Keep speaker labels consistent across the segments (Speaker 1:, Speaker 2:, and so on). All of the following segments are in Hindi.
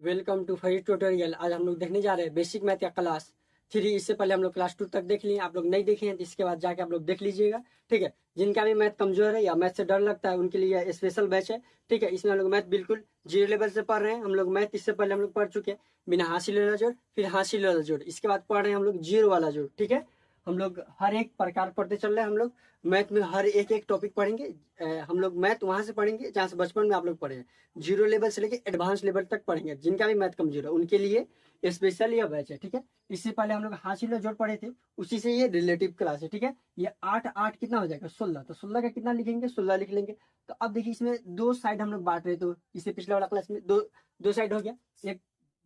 Speaker 1: वेलकम टू फरी ट्यूटोरियल। आज हम लोग देखने जा रहे हैं बेसिक मैथ का क्लास 3। इससे पहले हम लोग क्लास 2 तक देख लिए। आप लोग नहीं देखे हैं तो इसके बाद जाके आप लोग देख लीजिएगा। ठीक है, जिनका भी मैथ कमजोर है या मैथ से डर लगता है उनके लिए स्पेशल बैच है। ठीक है, इसमें हम लोग मैथ बिल्कुल जीरो लेवल से पढ़ रहे हैं। हम लोग मैथ इससे पहले हम लोग पढ़ चुके हैं बिना हासिल वाला जोड़, फिर हासिल वाला जोड़, इसके बाद पढ़ रहे हैं हम लोग जीरो वाला जोड़। ठीक है, हम लोग हर एक प्रकार पढ़ते चल रहे हैं। हम लोग मैथ में हर एक एक टॉपिक पढ़ेंगे। हम लोग मैथ वहां से पढ़ेंगे जहाँ से बचपन में आप लोग पढ़े हैं। जीरो लेवल से लेके एडवांस लेवल तक पढ़ेंगे। जिनका भी मैथ कमजोर है उनके लिए स्पेशल यह बैच है। ठीक है, इससे पहले हम लोग हासिल जोड़ पढ़े थे, उसी से ये रिलेटिव क्लास है। ठीक है, ये 8 8 कितना हो जाएगा 16, तो 16 का कितना लिखेंगे 16 लिख लेंगे। तो अब देखिए इसमें दो साइड हम लोग बांट रहे, तो इससे पिछले वाला क्लास में दो दो साइड हो गया, एक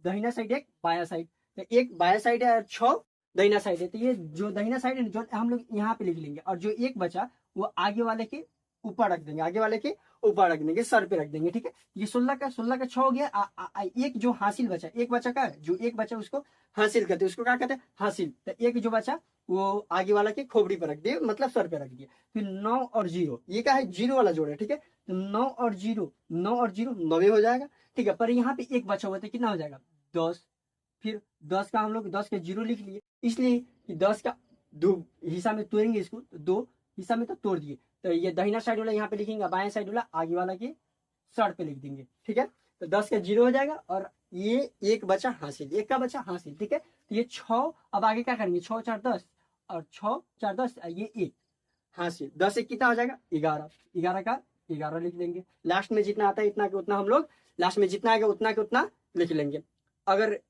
Speaker 1: दहिना साइड एक बाया साइड। तो एक बाया साइड है और 6 दहिना साइड है। तो ये जो दहिना साइड है जो हम लोग यहाँ पे लिख लेंगे, और जो एक बचा वो आगे वाले के ऊपर रख देंगे, आगे वाले के ऊपर रख देंगे, सर पे रख देंगे। ठीक है, ये 16 का 6 हो गया। एक जो हासिल बचा, एक बचा का जो एक बचा उसको हासिल करते, उसको क्या कहते हैं हासिल। तो एक जो बचा वो आगे वाला के खोपड़ी पर रख दिए, मतलब सर पे रख दिए। फिर 9 और 0, ये क्या है जीरो वाला जोड़ है। ठीक है, तो 9 और 0, 9 और 0 9 हो जाएगा। ठीक है, पर यहाँ पे एक बचा हुआ था, कितना हो जाएगा 10। फिर 10 का हम लोग 10 के 0 लिख लिए, इसलिए कि 10 का दो हिस्सा में तोड़ेंगे इसको, तो दो हिस्सा में तो तोड़ दिए। तो ये दहिना साइड वाला यहाँ पे लिखेंगे, बाएं साइड वाला आगे वाला के सर पे लिख देंगे। ठीक है, तो 10 का 0 हो जाएगा और ये एक बचा हासिल, एक का बचा हासिल। ठीक है, तो ये 6, अब आगे क्या करेंगे 6 4 10 और 6 4 10, ये एक हासिल। 10 एक कितना हो जाएगा 11, 11 का 11 लिख देंगे। लास्ट में जितना आता है इतना के उतना हम लोग लास्ट में जितना आएगा उतना के उतना लिख लेंगे। अगर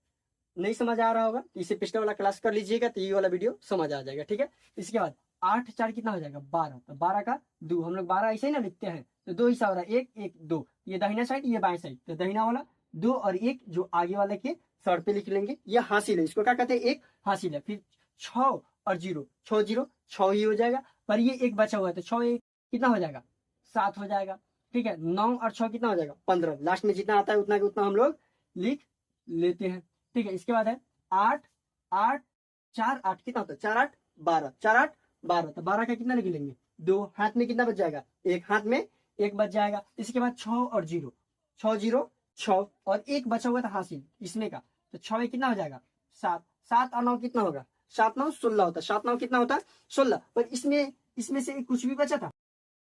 Speaker 1: नहीं समझ आ रहा होगा तो इसे पिछले वाला क्लास कर लीजिएगा, तो ये वाला वीडियो समझ आ जाएगा। ठीक है, इसके बाद 8 4 कितना हो जाएगा 12, तो 12 का 2, हम लोग 12 ऐसे ही ना लिखते हैं, तो दो हिस्सा हो रहा है, एक एक दो, ये दाहिना साइड ये बाएं साइड, तो दाहिना वाला 2 और 1 जो आगे वाले के सर पे लिख लेंगे। ये हासिल है, इसको क्या कहते हैं एक हासिल है। फिर 6 और 0, 6 0 6 ही हो जाएगा, पर ये एक बचा हुआ है, तो 6 1 कितना हो जाएगा 7 हो जाएगा। ठीक है, 9 और 6 कितना हो जाएगा 15, लास्ट में जितना आता है उतना के उतना हम लोग लिख लेते हैं। ठीक है, इसके बाद है 8 8 4 8 कितना होता है 4 8 12, 4 8 12, तो 12 का कितना लिख लेंगे 2, हाथ में कितना बच जाएगा एक, हाथ में एक बच जाएगा। इसके बाद 6 और 0, 6 0 6 और एक बचा हुआ था हासिल इसमें का, तो 6 में कितना हो जाएगा 7, 7 और 9 कितना होगा 7 9 16 होता है, 7 9 कितना होता है 16। पर इसमें से कुछ भी बचा था,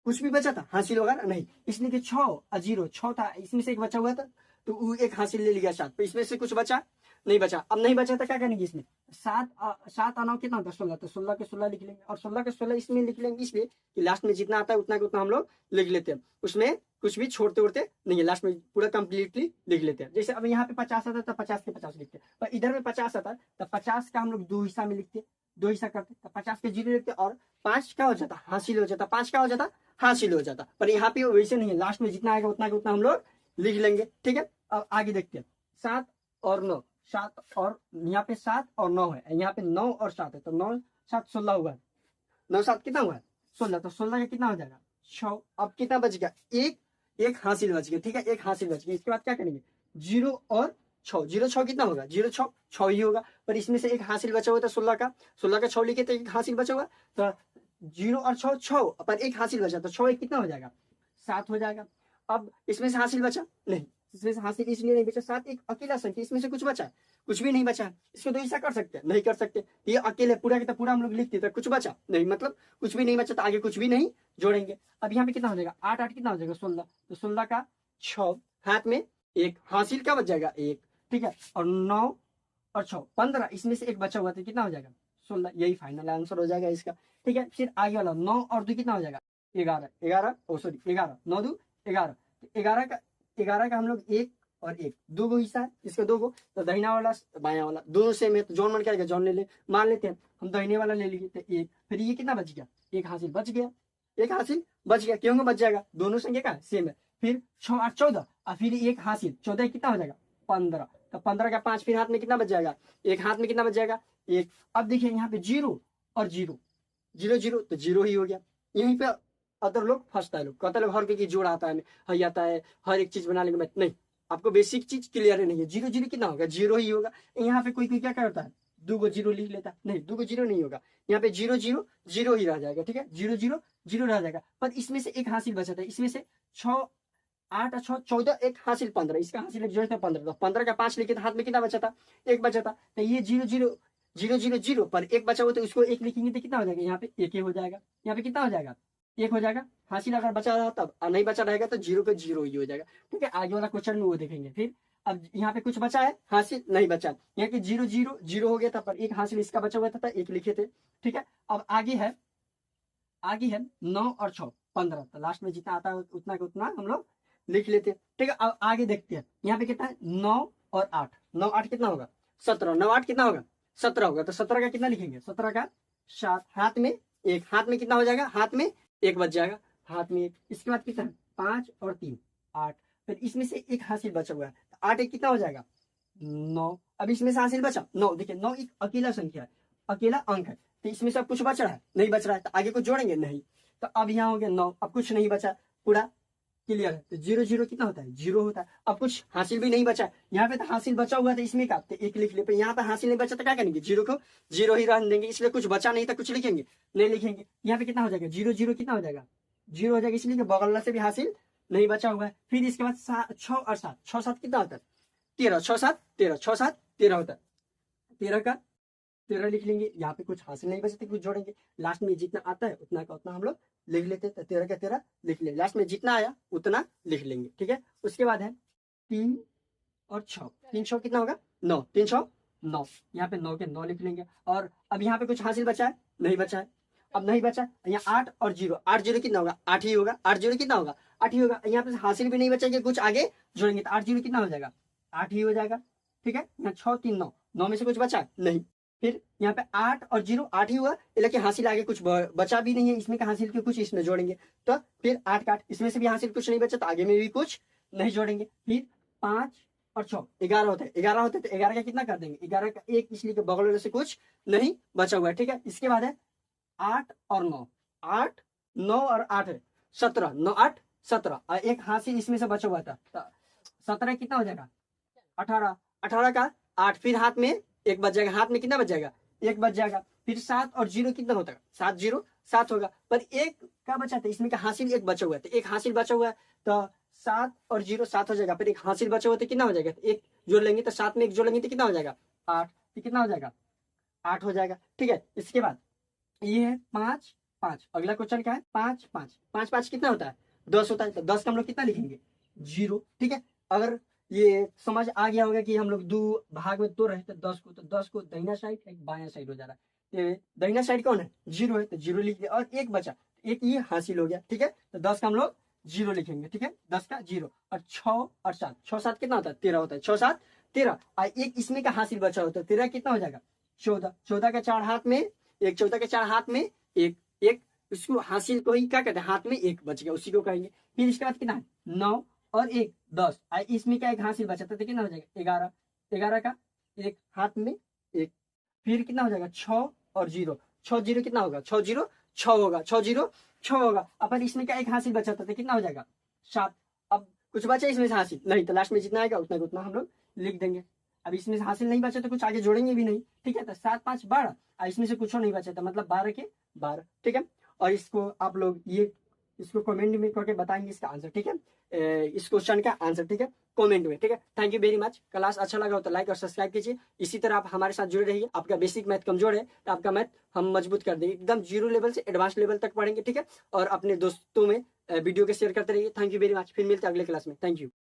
Speaker 1: कुछ भी बचा था हासिल होगा ना नहीं, इसलिए कि 6 और 0 6 था, इसमें से एक बचा हुआ था तो वो एक हासिल ले लिया 7, तो इसमें से कुछ बचा नहीं बचा। अब नहीं बचा तो क्या करेंगे इसमें 7 और 9 कितना होता है 16, तो 16 के 16 लिख लेंगे, और 16 के 16 इसमें लिख लेंगे इसलिए कि लास्ट में जितना आता है उतना के उतना हम लोग लिख लेते हैं, उसमें कुछ भी छोड़ते उड़ते नहीं है, लास्ट में पूरा कंप्लीटली लिख लेते हैं। जैसे अब यहाँ पे 50 आता है तो 50 के 50 लिखते हैं, पर इधर में 50 आता है तो 50 का हम लोग दो हिस्सा में लिखते, दो हिस्सा करते, तो 50 के 0 लिखते और 5 का हो जाता हासिल हो जाता, 5 का हो जाता हासिल हो जाता। पर यहाँ पे वैसे नहीं है, लास्ट में जितना आएगा उतना के उतना हम लोग लिख लेंगे। ठीक है, अब आगे देखते हैं 7 और 9, 7 और यहाँ पे 7 और 9 है, यहाँ पे 9 और 7 है, तो 9 7 16 हुआ, 9 7 कितना हुआ 16, तो 16 का कितना हो जाएगा 6। अब कितना बच गया एक, एक हासिल बच गया। ठीक है, एक हासिल बच गया। इसके बाद क्या करेंगे 0 और 6, 0 6 कितना होगा 0 6 6 ही होगा, पर इसमें से एक हासिल बचा हुआ था 16 का, 16 का 6 लिखे तो एक हासिल बचा हुआ, तो 0 और 6 6 पर एक हासिल बचा, तो 6 एक कितना हो जाएगा 7 हो जाएगा। अब इसमें से हासिल बचा नहीं, इसमें से हासिल इसलिए नहीं बचा, 7 एक अकेला संख्या, इसमें से कुछ बचा है कुछ भी नहीं बचा है, इसको तो ऐसा कर सकते हैं नहीं कर सकते, ये अकेले पूरा का पूरा हम लोग लिखते थे, कुछ बचा नहीं मतलब कुछ भी नहीं बचा, तो आगे कुछ भी नहीं जोड़ेंगे। अब यहाँ पे कितना हो जाएगा 8 8 कितना हो जाएगा 16, तो 16 का 6, हाथ में एक हासिल का बच जाएगा एक। ठीक है, और 9 और 6 15, इसमें से एक बचा हुआ था कितना हो जाएगा 16, यही फाइनल आंसर हो जाएगा इसका। ठीक है, फिर आगे वाला 9 और 2 कितना हो जाएगा 11, 11 ओ सॉरी 11, 9 2 11, 11 का हम लोग एक और एक दो गो हिस्सा है, इसका दो गो, तो दहिना वाला बाया वाला दोनों सेम है, तो जॉन मन क्या जॉन ले ले मान लेते हैं, हम दहिने वाला ले लिए तो एक, फिर ये कितना बच गया एक हासिल बच गया, एक हासिल बच गया, क्यों बच जाएगा दोनों संख्या का सेम है। फिर 6 8 14 और फिर एक हासिल 14 कितना हो जाएगा 15, तो 15 का 5 फिर हाथ में कितना बच जाएगा एक, हाथ में कितना बच जाएगा एक। अब देखिए यहाँ पे 0 और 0 0 0 तो 0 ही हो गया। यहीं पे अदर लोग फंसता है, लोग कहता है लोग हर की जोड़ आता है हई आता है हर एक चीज बना लेंगे, मैं नहीं, आपको बेसिक चीज क्लियर नहीं है। 0 0 कितना होगा 0 ही होगा। यहाँ पे कोई कोई क्या करता है 2 गो 0 लिख लेता है, नहीं 2 गो 0 नहीं होगा, यहाँ पे 0 0 0 ही रह जाएगा। ठीक है, 0 0 0 रह जाएगा, पर इसमें से एक हासिल बचा था, इसमें से 6 8 और 6 14, एक हासिल 15, इसका हासिल एक जोड़े थे 15, तो 15 का 5 लिखे तो हाथ में कितना बचा था, एक बचा था। तो ये 0 0 0 0 0 पर एक बचा हुआ, तो उसको एक लिखेंगे तो कितना हो जाएगा, यहाँ पे एक ही हो जाएगा, यहाँ पे कितना हो जाएगा, एक हो जाएगा। हासिल अगर बचा रहा तब, और नहीं बचा रहेगा तो 0 का 0 ही हो जाएगा। ठीक है, आगे वाला क्वेश्चन में वो देखेंगे। फिर अब यहाँ पे कुछ बचा है, हासिल नहीं बचा, यहाँ के 0 0 0 हो गया था, पर एक हासिल इसका बचा हुआ था, एक लिखे थे। ठीक है, अब आगे है 9 और 6 15, तो लास्ट में जितना आता है उतना का उतना हम लोग लिख लेते हैं। ठीक है, अब आगे देखते हैं, यहाँ पे कितना है 9 और 8, 9 8 कितना होगा 17, 9 8 कितना होगा 17 होगा, तो 17 का कितना लिखेंगे, 17 का 7, हाथ में एक, हाथ में कितना हो जाएगा, हाथ में एक बच जाएगा, हाथ में एक। इसके बाद कितना है 5 और 3 8, फिर इसमें से एक हासिल बचा हुआ है, तो 8 एक कितना हो जाएगा 9। अब इसमें से हासिल बचा 9, देखिए 9 एक अकेला संख्या है, अकेला अंक है, तो इसमें से अब कुछ बच रहा है, नहीं बच रहा है, तो आगे कुछ जोड़ेंगे नहीं, तो अब यहाँ हो गया 9, अब कुछ नहीं बचा, पूरा क्लियर है। तो 0 0 कितना होता है 0 होता है। अब कुछ हासिल भी नहीं बचा, यहाँ पे तो हासिल बचा हुआ था इसमें का, तो एक लिख ले, यहाँ पे हासिल नहीं बचा तो क्या करेंगे, 0 को 0 ही रहने देंगे, इसलिए कुछ बचा नहीं था, कुछ लिखेंगे नहीं लिखेंगे। यहाँ पे कितना हो जाएगा 0 0 कितना हो जाएगा 0 हो जाएगा, इसलिए कि बगल वाला से भी हासिल नहीं बचा हुआ है। फिर इसके बाद 6 और 7, 6 7 कितना होता है 13, 6 7 13, 6 7 13 होता है, 13 का 13 लिख लेंगे। यहाँ पे कुछ हासिल नहीं बचते, कुछ जोड़ेंगे, लास्ट में जितना आता है उतना का उतना हम लोग लिख लेते हैं, तो 13 का 13 लिख लेंगे, लास्ट में जितना आया उतना लिख लेंगे। ठीक है, उसके बाद है 3 और 6, 3 6 कितना होगा 9, 3 6 9, यहाँ पे 9 के 9 लिख लेंगे। और अब यहाँ पे कुछ हासिल बचा है, नहीं बचा है, अब नहीं बचा, यहाँ 8 और 0, 8 0 कितना होगा 8 ही होगा, 8 0 कितना होगा 8 ही होगा। यहाँ पे हासिल भी नहीं बचेंगे, कुछ आगे जोड़ेंगे, तो 8 0 कितना हो जाएगा 8 ही हो जाएगा। ठीक है, यहाँ 6 3 9, 9 में से कुछ बचा नहीं, फिर यहाँ पे 8 और 0 8 ही हुआ, लेकिन हासिल आगे कुछ बचा भी नहीं है, इसमें का हासिल के कुछ इसमें जोड़ेंगे, तो फिर 8 का 8, इसमें से भी हासिल कुछ नहीं बचा, तो आगे में भी कुछ नहीं जोड़ेंगे। फिर 5 और 6 11 होता है, 11 होते तो 11 का कितना कर देंगे, 11 का 1, इसलिए कि बगल वाले से कुछ नहीं बचा हुआ है। ठीक है, इसके बाद है 8 और 9, 8 9 और 8 है 17, 9 8 17, और एक हासिल इसमें से बचा हुआ था, तो 17 कितना हो जाएगा 18, 18 का 8, फिर हाथ में एक बच जाएगा, हाथ में कितना बच जाएगा एक बच जाएगा। फिर 7 और 0 कितना होता है 7 0 7 होगा, पर एक का बचा था, इसमें का हासिल एक बचा हुआ है, तो एक हासिल बचा हुआ है, तो 7 और 0 7 हो जाएगा, फिर एक हासिल बचा हुआ तो कितना हो जाएगा, एक जोड़ लेंगे, तो 7 में एक जोड़ लेंगे तो कितना हो जाएगा 8, तो कितना हो जाएगा 8 हो जाएगा। ठीक है, इसके बाद ये है 5 5, अगला क्वेश्चन क्या है 5 5 5 5 कितना होता है 10 होता है, तो 10 का हम लोग कितना लिखेंगे 0। ठीक है, अगर ये समझ आ गया होगा कि हम लोग दो भाग में 2 रहे थे 10 को, तो 10 को दाहिना साइड एक बाया साइड हो जा रहा है, ये दाहिना साइड कौन है 0 है, तो 0 लिख दिया, और एक बचा, एक ये हासिल हो गया। ठीक है, तो 10 का हम लोग 0 लिखेंगे। ठीक है, 10 का 0, और 6 और 7, 6 7 कितना होता है 13 होता है, 6 7 13, और एक इसमें का हासिल बचा होता है 13 कितना हो जाएगा 14, 14 का 4 हाथ में एक, 14 के 4 हाथ में एक, एक उसको हासिल को ही क्या कहते हैं हाथ में एक बच गया, उसी को कहेंगे। फिर इसके बाद कितना है 9 और 1 10, इसमें क्या एक हासिल बचा था, तो कितना हो जाएगा 11, 11 का एक हाथ में एक, फिर कितना हो जाएगा 6 और 0, 6 0 कितना होगा 6 0 6 होगा, 6 0 6 होगा। अपन इसमें क्या एक हासिल बचा था, तो कितना हो जाएगा 7। अब कुछ बचा इसमें से हासिल नहीं, तो लास्ट में जितना आएगा उतना उतना हम लोग लिख देंगे। अब इसमें से हासिल नहीं बचा तो कुछ आगे जोड़ेंगे भी नहीं। ठीक है, तो 7 5 12, इसमें से कुछ नहीं बचा था, मतलब 12 के 12। ठीक है, और इसको आप लोग ये इसको कमेंट में करके बताएंगे इसका आंसर। ठीक है, इस क्वेश्चन का आंसर। ठीक है, कमेंट में। ठीक है, thank you very much. Class अच्छा लगा हो तो लाइक और सब्सक्राइब कीजिए, इसी तरह आप हमारे साथ जुड़े रहिए। आपका बेसिक मैथ कमजोर है तो आपका मैथ हम मजबूत कर देंगे, एकदम 0 लेवल से एडवांस लेवल तक पढ़ेंगे। ठीक है, और अपने दोस्तों में वीडियो के शेयर करते रहिए। थैंक यू वेरी मच, फिर मिलते हैं अगले क्लास में। Thank you.